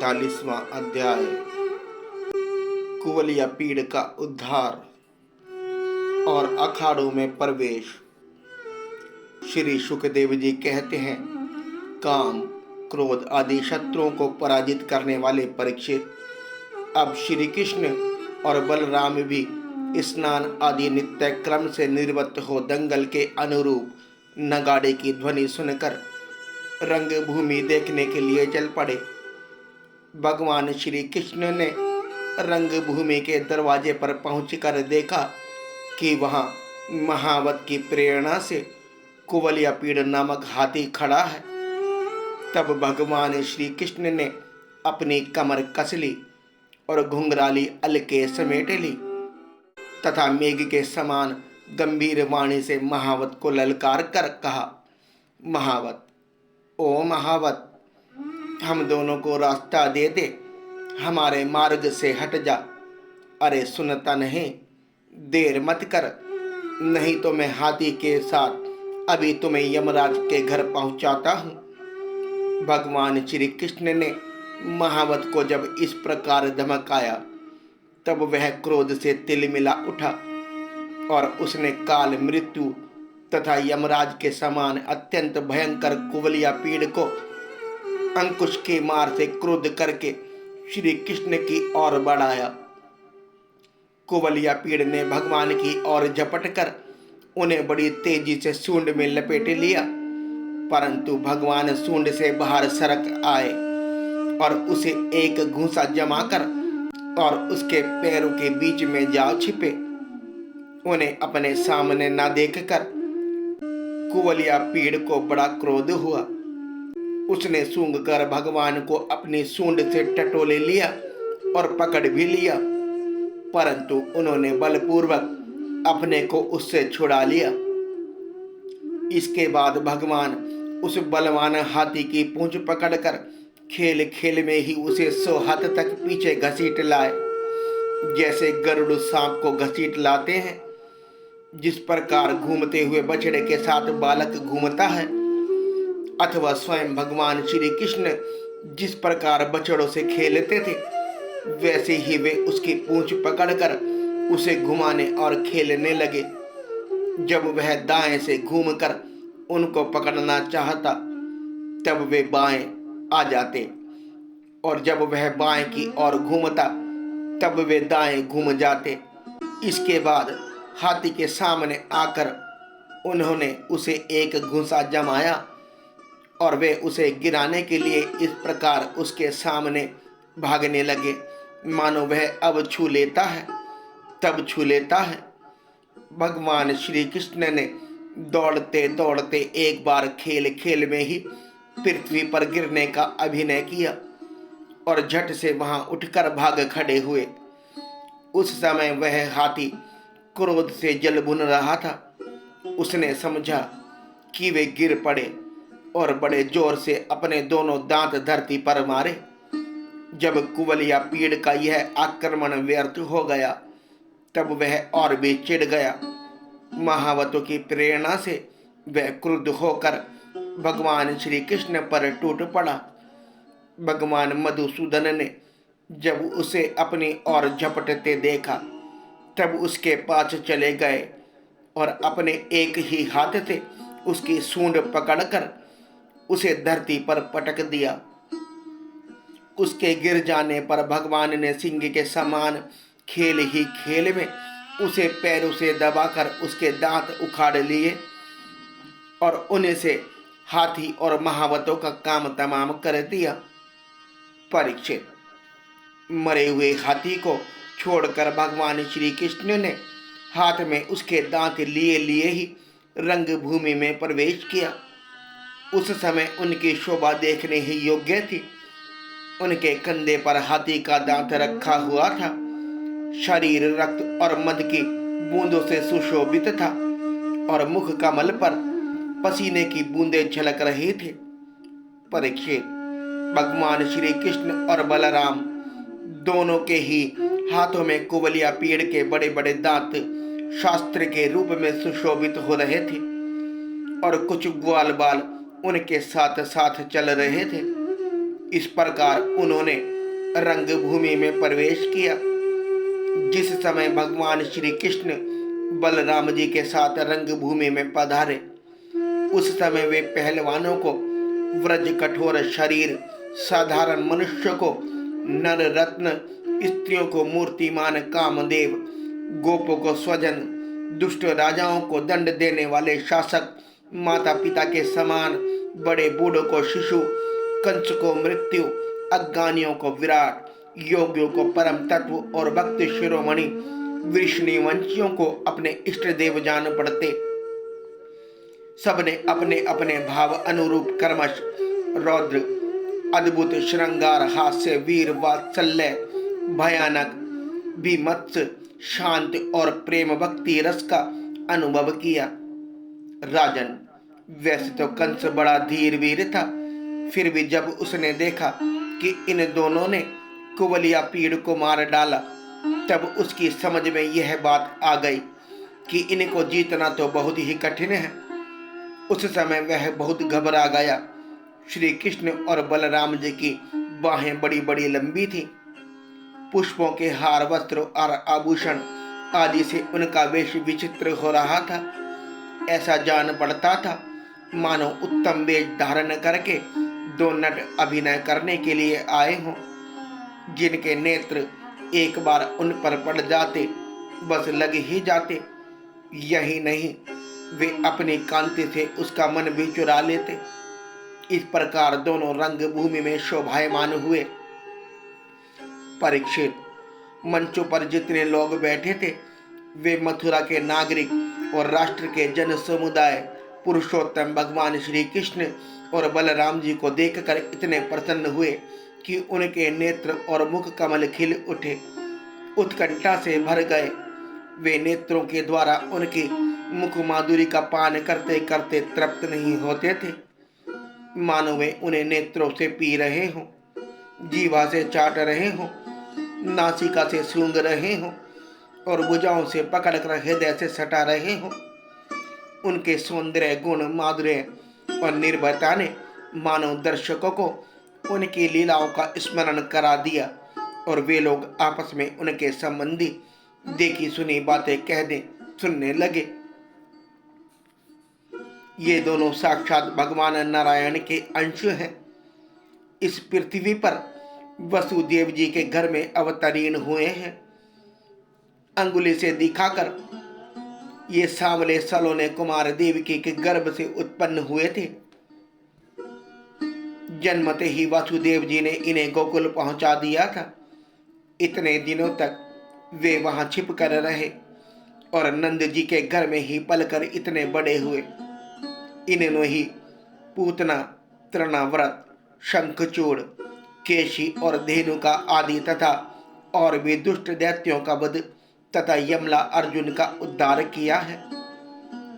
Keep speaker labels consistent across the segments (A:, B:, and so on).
A: 45वां अध्याय। कुवलिया पीड़ का उद्धार और अखाड़ों में प्रवेश। श्री सुखदेव जी कहते हैं, काम, क्रोध आदि शत्रुओं को पराजित करने वाले परीक्षित, अब श्री कृष्ण और बलराम भी स्नान आदि नित्य क्रम से निर्वृत्त हो दंगल के अनुरूप नगाड़े की ध्वनि सुनकर रंगभूमि देखने के लिए चल पड़े। भगवान श्री कृष्ण ने रंगभूमि के दरवाजे पर पहुंचकर देखा कि वहां महावत की प्रेरणा से कुवलिया पीड़ नामक हाथी खड़ा है। तब भगवान श्री कृष्ण ने अपनी कमर कस ली और घुंघराली अलके समेट ली तथा मेघ के समान गंभीर वाणी से महावत को ललकार कर कहा, महावत, ओ महावत, हम दोनों को रास्ता दे दे, हमारे मार्ग से हट जा। अरे सुनता नहीं, देर मत कर, नहीं तो मैं हाथी के साथ अभी तुम्हें यमराज के घर पहुंचाता हूं। भगवान श्री कृष्ण ने महावत को जब इस प्रकार धमकाया तब वह क्रोध से तिलमिला उठा और उसने काल, मृत्यु तथा यमराज के समान अत्यंत भयंकर कुवलिया पीड़ को अंकुश के मार से क्रोध करके श्री कृष्ण की ओर बढ़ाया। कुवलिया पीड़ ने भगवान की ओर झपट कर उन्हें बड़ी तेजी से सूंड में लपेट लिया, परंतु भगवान सूंड से बाहर सरक आए और उसे एक घूंसा जमाकर और उसके पैरों के बीच में जा छिपे। उन्हें अपने सामने न देखकर कुवलिया पीड़ को बड़ा क्रोध हुआ। उसने सूंघकर भगवान को अपनी सूंड से टटोले लिया और पकड़ भी लिया, परंतु उन्होंने बलपूर्वक अपने को उससे छुड़ा लिया। इसके बाद भगवान उस बलवान हाथी की पूंछ पकड़कर खेल खेल में ही उसे 100 हाथ तक पीछे घसीट लाए, जैसे गरुड़ सांप को घसीट लाते हैं। जिस प्रकार घूमते हुए बछड़े के साथ बालक घूमता है, अथवा स्वयं भगवान श्री कृष्ण जिस प्रकार बछड़ों से खेलते थे, वैसे ही वे उसकी पूंछ पकड़कर उसे घुमाने और खेलने लगे। जब वह दाएं से घूमकर उनको पकड़ना चाहता तब वे बाएं आ जाते, और जब वह बाएं की ओर घूमता तब वे दाएं घूम जाते। इसके बाद हाथी के सामने आकर उन्होंने उसे एक घूंसा जमाया और वे उसे गिराने के लिए इस प्रकार उसके सामने भागने लगे, मानो वह अब छू लेता है तब छू लेता है। भगवान श्री कृष्ण ने दौड़ते दौड़ते एक बार खेल खेल में ही पृथ्वी पर गिरने का अभिनय किया और झट से वहां उठकर भाग खड़े हुए। उस समय वह हाथी क्रोध से जल भुन रहा था। उसने समझा कि वे गिर पड़े और बड़े जोर से अपने दोनों दांत धरती पर मारे। जब कुवलिया पीड़ का यह आक्रमण व्यर्थ हो गया तब वह और भी चिढ़ गया। महावतों की प्रेरणा से वह क्रुद्ध होकर भगवान श्री कृष्ण पर टूट पड़ा। भगवान मधुसूदन ने जब उसे अपनी ओर झपटते देखा तब उसके पास चले गए और अपने एक ही हाथ से उसकी सूंड पकड़कर उसे धरती पर पटक दिया। उसके गिर जाने पर भगवान ने सिंह के समान खेल ही खेल में उसे पैरों से दबाकर उसके दांत उखाड़ लिए और उन्हें से हाथी और महावतों का काम तमाम कर दिया। परीक्षित, मरे हुए हाथी को छोड़कर भगवान श्री कृष्ण ने हाथ में उसके दांत लिए लिए ही रंगभूमि में प्रवेश किया। उस समय उनकी शोभा देखने ही योग्य थी। उनके कंधे पर हाथी का दांत रखा हुआ था। शरीर रक्त और मद की बूंदों से सुशोभित था और मुख कमल पर पसीने की बूंदें झलक रही थी। परीक्षित, भगवान श्री कृष्ण और बलराम दोनों के ही हाथों में कुवलिया पीड़ के बड़े बड़े दांत शास्त्र के रूप में सुशोभित हो रहे थे और कुछ ग्वाल बाल उनके साथ साथ चल रहे थे। इस प्रकार उन्होंने रंगभूमि में प्रवेश किया। जिस समय भगवान श्री कृष्ण बलराम जी के साथ रंगभूमि में पधारे, उस समय वे पहलवानों को व्रज कठोर शरीर, साधारण मनुष्य को नर रत्न, स्त्रियों को मूर्तिमान कामदेव, गोपों को स्वजन, दुष्ट राजाओं को दंड देने वाले शासक, माता पिता के समान, बड़े बूढ़ों को शिशु, कंस को मृत्यु, अज्ञानियों को विराट, योगियों को परम तत्व और भक्त शिरोमणि, वृषणिवंशियों को अपने इष्ट देव जान पड़ते। सबने अपने अपने भाव अनुरूप कर्मश, रौद्र, अद्भुत श्रृंगार, हास्य, वीर, वात्सल्य, भयानक, बीभत्स, शांत और प्रेम भक्ति रस का अनुभव किया। राजन, वैसे तो कंस बड़ा धीर वीर था, फिर भी जब उसने देखा कि इन दोनों ने कुवलिया पीड़ को मार डाला, तब उसकी समझ में यह बात आ गई कि इनको जीतना तो बहुत ही कठिन है। उस समय वह बहुत घबरा गया। श्री कृष्ण और बलराम जी की बाहें बड़ी बड़ी लंबी थी। पुष्पों के हार, वस्त्र और आभूषण आदि से उनका वेश विचित्र हो रहा था। ऐसा जान पड़ता था मानो उत्तम वेश धारण करके दो नट अभिनय करने के लिए आए हों, जिनके नेत्र एक बार उन पर पड़ जाते बस लग ही जाते। यही नहीं, वे अपनी कांति से उसका मन भी चुरा लेते। इस प्रकार दोनों रंगभूमि में शोभायमान हुए। परीक्षित, मंचों पर जितने लोग बैठे थे, वे मथुरा के नागरिक और राष्ट्र के जन समुदाय पुरुषोत्तम भगवान श्री कृष्ण और बलराम जी को देखकर इतने प्रसन्न हुए कि उनके नेत्र और मुख कमल खिल उठे, उत्कंठा से भर गए। वे नेत्रों के द्वारा उनकी मुख माधुरी का पान करते करते तृप्त नहीं होते थे, मानो वे उन्हें नेत्रों से पी रहे हों, जीवा से चाट रहे हों, नासिका से सूंघ रहे हों और भुजाओं से पकड़कर हृदय से सटा रहे हों। उनके सौंदर्य, गुण, माधुर्य और निर्भयता ने मानव दर्शकों को उनकी लीलाओं का स्मरण करा दिया और वे लोग आपस में उनके संबंधी देखी सुनी बातें कहने सुनने लगे। ये दोनों साक्षात भगवान नारायण के अंश हैं। इस पृथ्वी पर वसुदेव जी के घर में अवतरीण हुए हैं। अंगुली से दिखाकर ये सांवले सलोने कुमार देवकी के गर्भ से उत्पन्न हुए थे। जन्मते ही वासुदेव जी ने इन्हें गोकुल पहुंचा दिया था। इतने दिनों तक वे वहां छिप कर रहे और नंद जी के घर में ही पलकर इतने बड़े हुए। इन्होंने ही पूतना, तृणाव्रत, शंखचूड़, केशी और धेनुका आदि तथा और भी दुष्ट दैत्यों का वध तथा यमला अर्जुन का उद्धार किया है।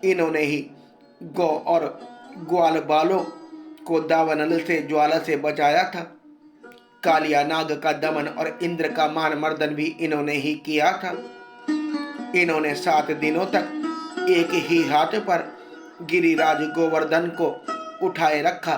A: इन्होंने ही गौ और ग्वाल बालों को दावानल से ज्वाला से बचाया था। कालिया नाग का दमन और इंद्र का मान मर्दन भी इन्होंने ही किया था। इन्होंने 7 दिनों तक एक ही हाथ पर गिरिराज गोवर्धन को उठाए रखा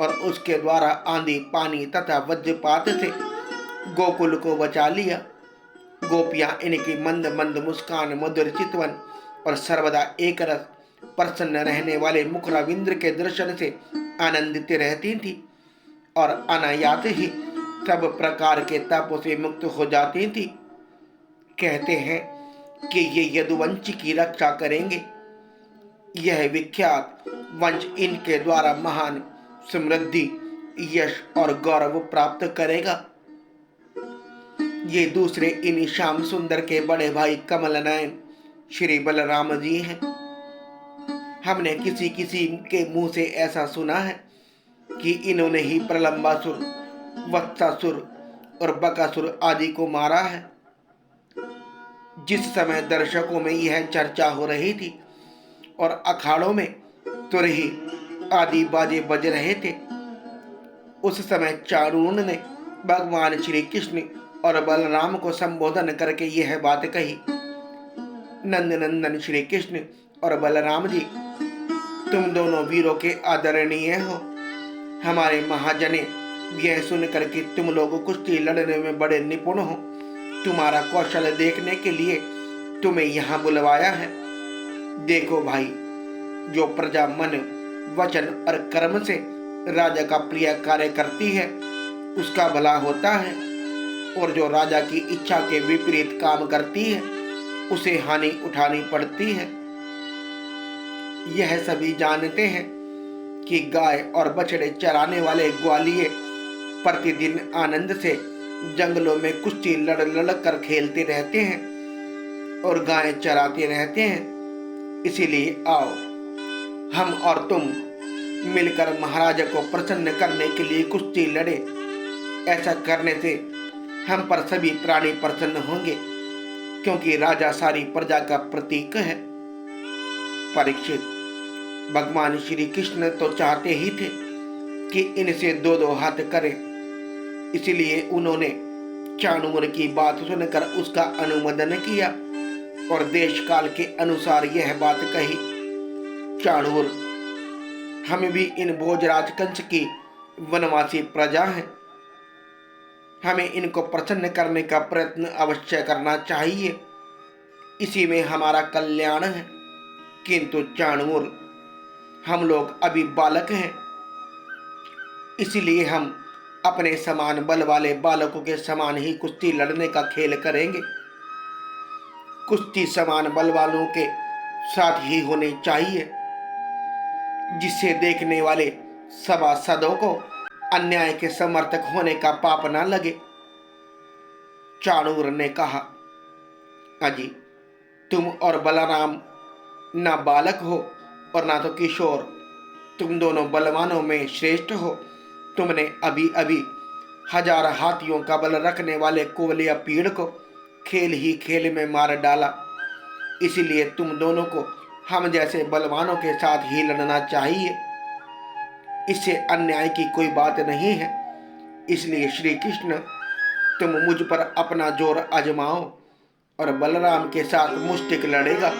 A: और उसके द्वारा आंधी, पानी तथा वज्रपात से गोकुल को बचा लिया। गोपियां इनकी मंद मंद मुस्कान, मधुर चितवन और सर्वदा एक रस प्रसन्न रहने वाले मुखरविंद्र के दर्शन से आनंदित रहती थी और अनायास ही सब प्रकार के तापों से मुक्त हो जाती थी। कहते हैं कि ये यदुवंश की रक्षा करेंगे। यह विख्यात वंश इनके द्वारा महान समृद्धि, यश और गौरव प्राप्त करेगा। ये दूसरे इन श्याम सुंदर के बड़े भाई कमल नयन श्री बलराम जी हैं। हमने किसी किसी के मुंह से ऐसा सुना है कि इन्होंने ही प्रलंबासुर, वत्सासुर और बकासुर आदि को मारा है। जिस समय दर्शकों में यह चर्चा हो रही थी और अखाड़ों में तुरही आदि बाजे बज रहे थे, उस समय चारुण ने भगवान श्री कृष्ण और बलराम को संबोधन करके यह बात कही। नंद नंदन श्री कृष्ण और बलराम जी, तुम दोनों वीरों के आदरणीय हो। हमारे महाजने यह सुनकर कि तुम लोग कुश्ती लड़ने में बड़े निपुण हो, तुम्हारा कौशल देखने के लिए तुम्हें यहाँ बुलवाया है। देखो भाई, जो प्रजा मन, वचन और कर्म से राजा का प्रिय कार्य करती है उसका भला होता है, और जो राजा की इच्छा के विपरीत काम करती है उसे हानि उठानी पड़ती है। यह सभी जानते हैं कि गाय और बछड़े चराने वाले ग्वालिये प्रतिदिन आनंद से जंगलों में कुश्ती लड़ लड़ कर खेलते रहते हैं और गायें चराते रहते हैं। इसीलिए आओ, हम और तुम मिलकर महाराजा को प्रसन्न करने के लिए कुश्ती लड़े। ऐसा करने से हम पर सभी प्राणी प्रसन्न होंगे, क्योंकि राजा सारी प्रजा का प्रतीक है। परीक्षित, भगवान श्री कृष्ण तो चाहते ही थे कि इनसे दो दो हाथ करें, इसलिए उन्होंने चाणूर की बात सुनकर उसका अनुमोदन किया और देश काल के अनुसार यह बात कही। चाणूर, हम भी इन भोजराज कंस की वनवासी प्रजा हैं, हमें इनको प्रसन्न करने का प्रयत्न अवश्य करना चाहिए, इसी में हमारा कल्याण है। किंतु चाणूर, हम लोग अभी बालक हैं, इसलिए हम अपने समान बल वाले बालकों के समान ही कुश्ती लड़ने का खेल करेंगे। कुश्ती समान बल वालों के साथ ही होनी चाहिए, जिससे देखने वाले सभासदों को अन्याय के समर्थक होने का पाप ना लगे। चाणूर ने कहा, अजी, तुम और बलराम ना बालक हो और ना तो किशोर, तुम दोनों बलवानों में श्रेष्ठ हो। तुमने अभी अभी 1000 हाथियों का बल रखने वाले कुवलिया पीड़ को खेल ही खेल में मार डाला, इसलिए तुम दोनों को हम जैसे बलवानों के साथ ही लड़ना चाहिए। इससे अन्याय की कोई बात नहीं है। इसलिए श्री कृष्ण, तुम मुझ पर अपना जोर आजमाओ और बलराम के साथ मुष्टिक लड़ेगा।